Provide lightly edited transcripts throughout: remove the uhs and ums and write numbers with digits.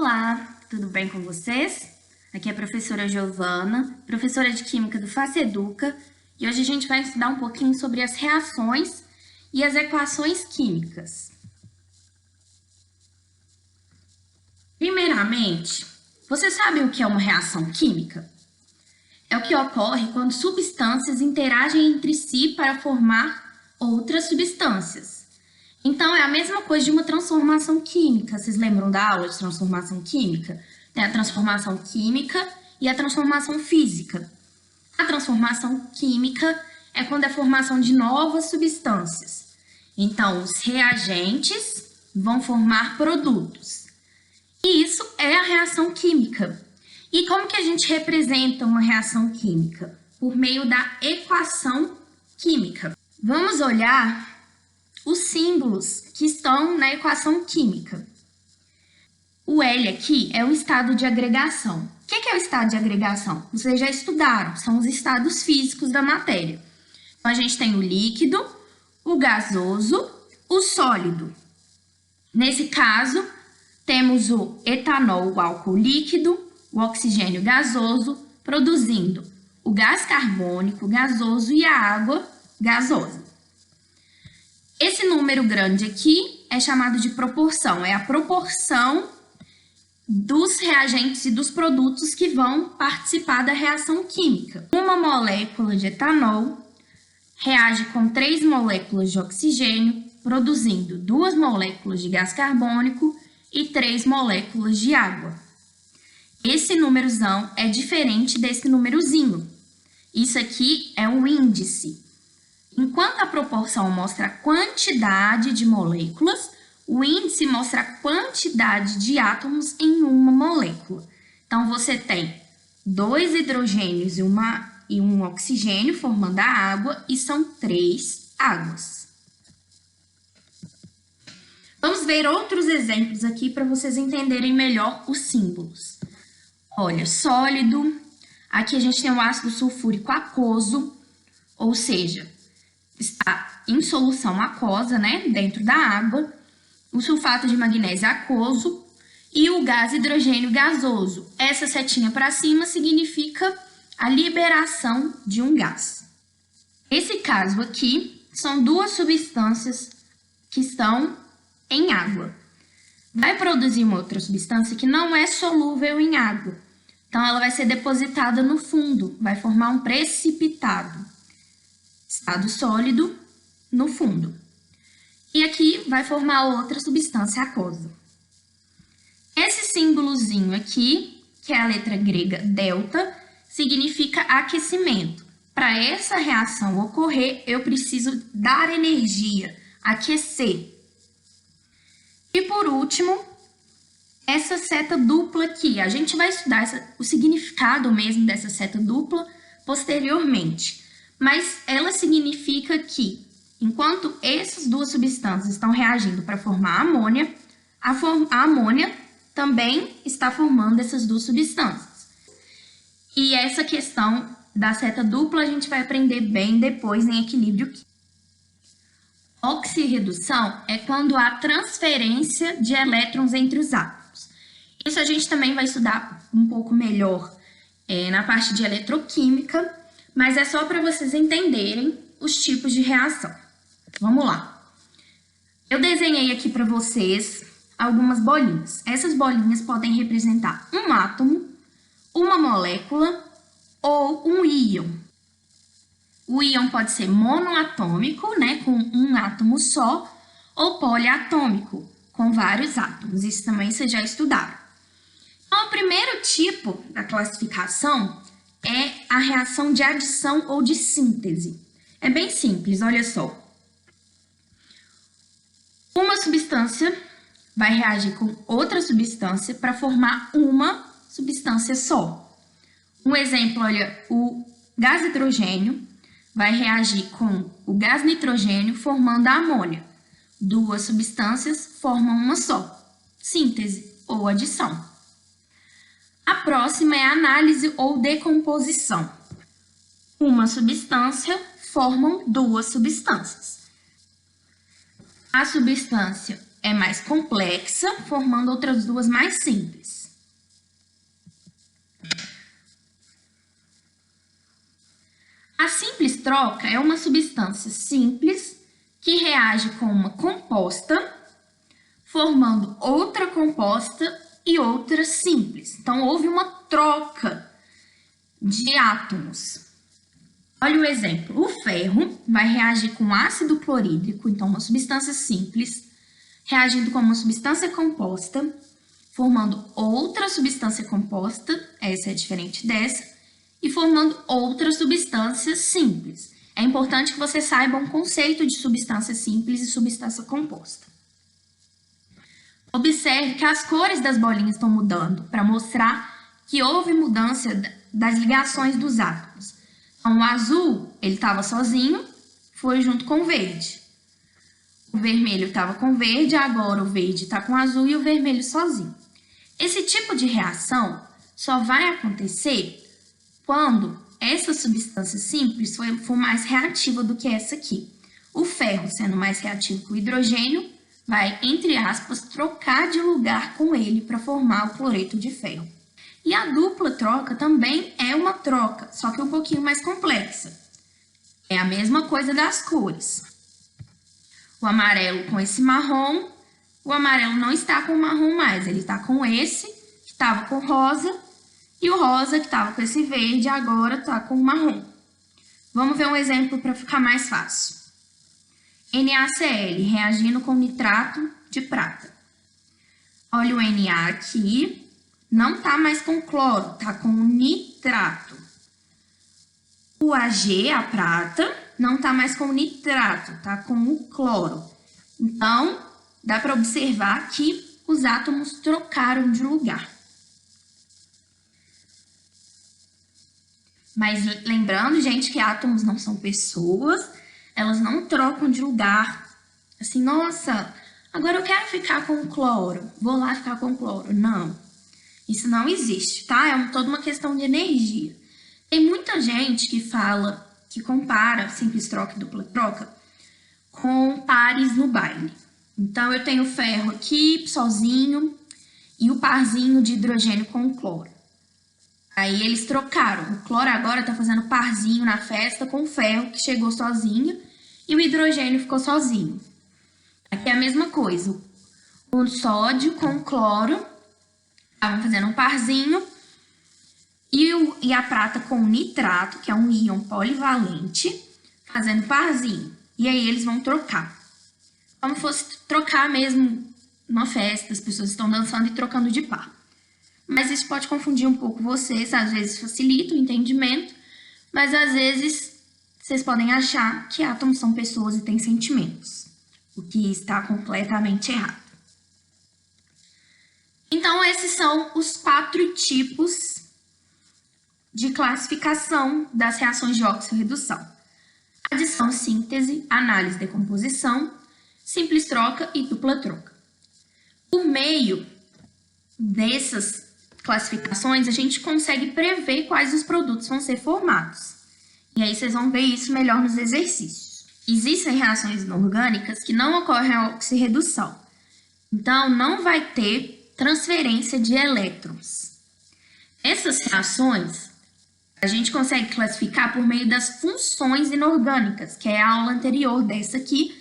Olá, tudo bem com vocês? Aqui é a professora Giovana, professora de Química do FACEDUCA, e hoje a gente vai estudar um pouquinho sobre as reações e as equações químicas. Primeiramente, você sabe o que é uma reação química? É o que ocorre quando substâncias interagem entre si para formar outras substâncias. Então, é a mesma coisa de uma transformação química. Vocês lembram da aula de transformação química? Tem a transformação química e a transformação física. A transformação química é quando é a formação de novas substâncias. Então, os reagentes vão formar produtos. E isso é a reação química. E como que a gente representa uma reação química? Por meio da equação química. Vamos olhar os símbolos que estão na equação química. O L aqui é o estado de agregação. O que é o estado de agregação? Vocês já estudaram, são os estados físicos da matéria. Então, a gente tem o líquido, o gasoso, o sólido. Nesse caso, temos o etanol, o álcool líquido, o oxigênio gasoso, produzindo o gás carbônico gasoso e a água gasosa. Esse número grande aqui é chamado de proporção, é a proporção dos reagentes e dos produtos que vão participar da reação química. Uma molécula de etanol reage com 3 moléculas de oxigênio, produzindo 2 moléculas de gás carbônico e 3 moléculas de água. Esse númerozão é diferente desse númerozinho. Isso aqui é um índice. Enquanto a proporção mostra a quantidade de moléculas, o índice mostra a quantidade de átomos em uma molécula. Então, você tem 2 hidrogênios e um oxigênio formando a água e são 3 águas. Vamos ver outros exemplos aqui para vocês entenderem melhor os símbolos. Olha, sólido, aqui a gente tem o ácido sulfúrico aquoso, ou seja, está em solução aquosa, né, dentro da água, o sulfato de magnésio aquoso e o gás hidrogênio gasoso. Essa setinha para cima significa a liberação de um gás. Esse caso aqui são 2 substâncias que estão em água. Vai produzir uma outra substância que não é solúvel em água. Então, ela vai ser depositada no fundo, vai formar um precipitado. Estado sólido no fundo. E aqui vai formar outra substância aquosa. Esse símbolozinho aqui, que é a letra grega delta, significa aquecimento. Para essa reação ocorrer, eu preciso dar energia, aquecer. E por último, essa seta dupla aqui. A gente vai estudar o significado mesmo dessa seta dupla posteriormente. Mas ela significa que, enquanto essas 2 substâncias estão reagindo para formar amônia, a amônia também está formando essas 2 substâncias. E essa questão da seta dupla a gente vai aprender bem depois em equilíbrio químico. Oxirredução é quando há transferência de elétrons entre os átomos. Isso a gente também vai estudar um pouco melhor na parte de eletroquímica, mas é só para vocês entenderem os tipos de reação. Vamos lá. Eu desenhei aqui para vocês algumas bolinhas. Essas bolinhas podem representar um átomo, uma molécula ou um íon. O íon pode ser monoatômico, né, com um átomo só, ou poliatômico, com vários átomos. Isso também vocês já estudaram. Então, o primeiro tipo da classificação é a reação de adição ou de síntese. É bem simples, olha só. Uma substância vai reagir com outra substância para formar uma substância só. Um exemplo, olha, o gás hidrogênio vai reagir com o gás nitrogênio formando a amônia. 2 substâncias formam uma só. Síntese ou adição. A próxima é a análise ou decomposição. Uma substância formam 2 substâncias. A substância é mais complexa, formando outras duas mais simples. A simples troca é uma substância simples que reage com uma composta, formando outra composta e outra simples. Então, houve uma troca de átomos. Olha o exemplo. O ferro vai reagir com ácido clorídrico, então uma substância simples, reagindo com uma substância composta, formando outra substância composta, essa é diferente dessa, e formando outra substância simples. É importante que você saiba um conceito de substância simples e substância composta. Observe que as cores das bolinhas estão mudando para mostrar que houve mudança das ligações dos átomos. Então, o azul, ele estava sozinho, foi junto com o verde. O vermelho estava com o verde, agora o verde está com o azul e o vermelho sozinho. Esse tipo de reação só vai acontecer quando essa substância simples for mais reativa do que essa aqui. O ferro, sendo mais reativo que o hidrogênio, vai, entre aspas, trocar de lugar com ele para formar o cloreto de ferro. E a dupla troca também é uma troca, só que um pouquinho mais complexa. É a mesma coisa das cores. O amarelo com esse marrom, o amarelo não está com o marrom mais, ele está com esse, que estava com rosa, e o rosa, que estava com esse verde, agora está com o marrom. Vamos ver um exemplo para ficar mais fácil. NaCl reagindo com nitrato de prata. Olha o Na aqui. Não está mais com cloro, está com nitrato. O Ag, a prata, não está mais com nitrato, está com o cloro. Então, dá para observar que os átomos trocaram de lugar. Mas lembrando, gente, que átomos não são pessoas, elas não trocam de lugar. Assim, nossa, agora eu quero ficar com o cloro, vou lá ficar com o cloro. Não. Isso não existe, tá? É toda uma questão de energia. Tem muita gente que fala, que compara simples troca e dupla troca com pares no baile. Então, eu tenho o ferro aqui sozinho e o parzinho de hidrogênio com o cloro. Aí eles trocaram. O cloro agora tá fazendo parzinho na festa com o ferro que chegou sozinho e o hidrogênio ficou sozinho. Aqui é a mesma coisa. O sódio com o cloro estavam fazendo um parzinho, e a prata com o nitrato, que é um íon polivalente, fazendo parzinho. E aí eles vão trocar. Como se fosse trocar mesmo numa festa, as pessoas estão dançando e trocando de par. Mas isso pode confundir um pouco vocês, às vezes facilita o entendimento, mas às vezes vocês podem achar que átomos são pessoas e têm sentimentos, o que está completamente errado. Então, esses são os 4 tipos de classificação das reações de oxirredução: adição, síntese, análise, decomposição, simples troca e dupla troca. Por meio dessas classificações, a gente consegue prever quais os produtos vão ser formados. E aí vocês vão ver isso melhor nos exercícios. Existem reações inorgânicas que não ocorrem a oxirredução. Então, não vai ter transferência de elétrons. Essas reações a gente consegue classificar por meio das funções inorgânicas, que é a aula anterior dessa aqui,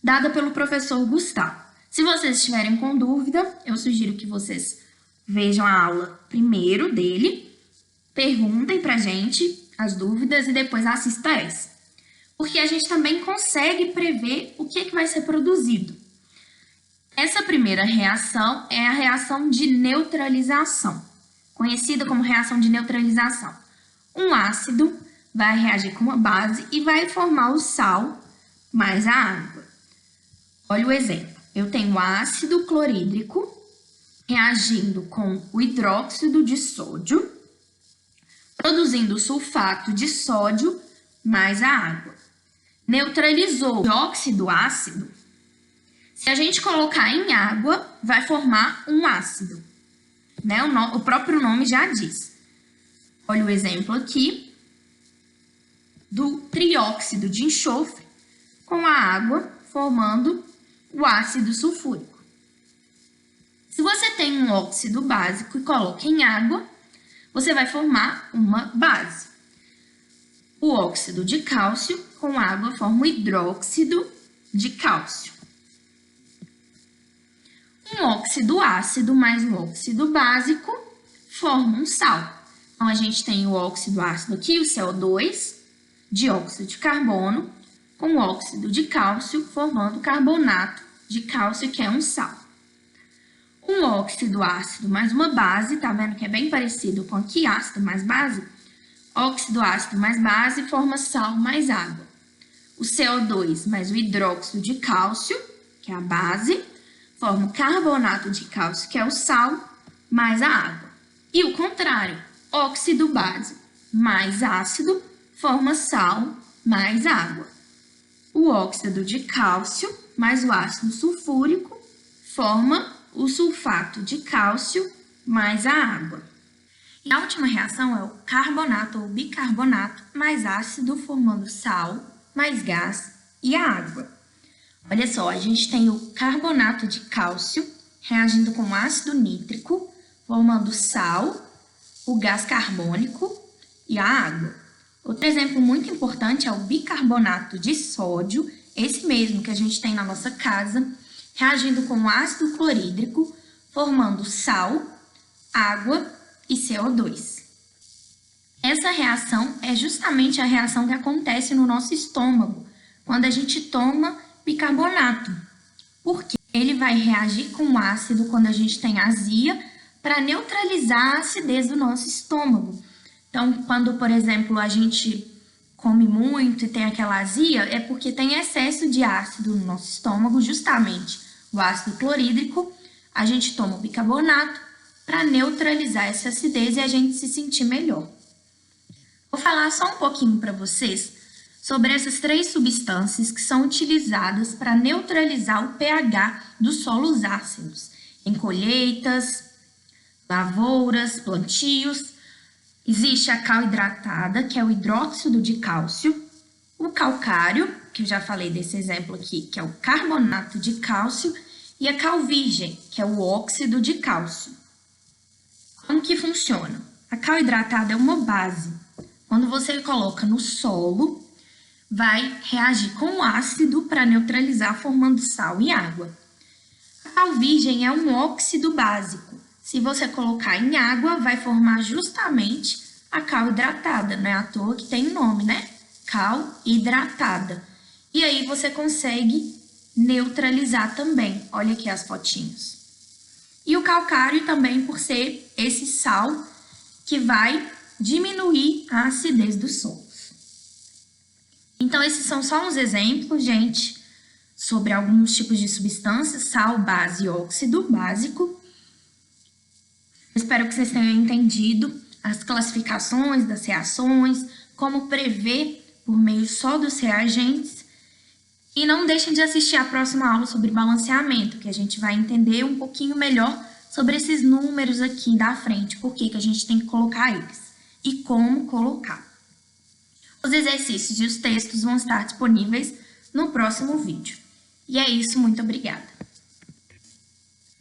dada pelo professor Gustavo. Se vocês estiverem com dúvida, eu sugiro que vocês vejam a aula primeiro dele, perguntem pra gente as dúvidas e depois assista essa. Porque a gente também consegue prever o que vai ser produzido. Essa primeira reação é a reação de neutralização, conhecida como reação de neutralização. Um ácido vai reagir com uma base e vai formar o sal mais a água. Olha o exemplo. Eu tenho ácido clorídrico reagindo com o hidróxido de sódio, produzindo o sulfato de sódio mais a água. Neutralizou o dióxido ácido. Se a gente colocar em água, vai formar um ácido, né? O próprio nome já diz. Olha o exemplo aqui do trióxido de enxofre com a água formando o ácido sulfúrico. Se você tem um óxido básico e coloca em água, você vai formar uma base. O óxido de cálcio com água forma o hidróxido de cálcio. Um óxido ácido mais um óxido básico forma um sal. Então, a gente tem o óxido ácido aqui, o CO2, dióxido de carbono, com o óxido de cálcio formando carbonato de cálcio, que é um sal. Um óxido ácido mais uma base, tá vendo que é bem parecido com aqui, ácido mais base? Óxido ácido mais base forma sal mais água. O CO2 mais o hidróxido de cálcio, que é a base, forma o carbonato de cálcio, que é o sal, mais a água. E o contrário, óxido base mais ácido forma sal mais água. O óxido de cálcio mais o ácido sulfúrico forma o sulfato de cálcio mais a água. E a última reação é o carbonato ou bicarbonato mais ácido, formando sal mais gás e a água. Olha só, a gente tem o carbonato de cálcio reagindo com o ácido nítrico, formando sal, o gás carbônico e a água. Outro exemplo muito importante é o bicarbonato de sódio, esse mesmo que a gente tem na nossa casa, reagindo com o ácido clorídrico, formando sal, água e CO2. Essa reação é justamente a reação que acontece no nosso estômago, quando a gente toma bicarbonato, porque ele vai reagir com o ácido quando a gente tem azia para neutralizar a acidez do nosso estômago. Então, quando, por exemplo, a gente come muito e tem aquela azia, é porque tem excesso de ácido no nosso estômago, justamente o ácido clorídrico. A gente toma o bicarbonato para neutralizar essa acidez e a gente se sentir melhor. Vou falar só um pouquinho para vocês sobre essas 3 substâncias que são utilizadas para neutralizar o pH dos solos ácidos, em colheitas, lavouras, plantios. Existe a cal hidratada, que é o hidróxido de cálcio, o calcário, que eu já falei desse exemplo aqui, que é o carbonato de cálcio, e a cal virgem, que é o óxido de cálcio. Como que funciona? A cal hidratada é uma base. Quando você coloca no solo, vai reagir com o ácido para neutralizar, formando sal e água. A cal virgem é um óxido básico. Se você colocar em água, vai formar justamente a cal hidratada. Não é à toa que tem nome, né? Cal hidratada. E aí você consegue neutralizar também. Olha aqui as fotinhos. E o calcário também por ser esse sal que vai diminuir a acidez dos solos. Então, esses são só uns exemplos, gente, sobre alguns tipos de substâncias, sal, base e óxido básico. Espero que vocês tenham entendido as classificações das reações, como prever por meio só dos reagentes. E não deixem de assistir a próxima aula sobre balanceamento, que a gente vai entender um pouquinho melhor sobre esses números aqui da frente, por que a gente tem que colocar eles e como colocar. Os exercícios e os textos vão estar disponíveis no próximo vídeo. E é isso, muito obrigada!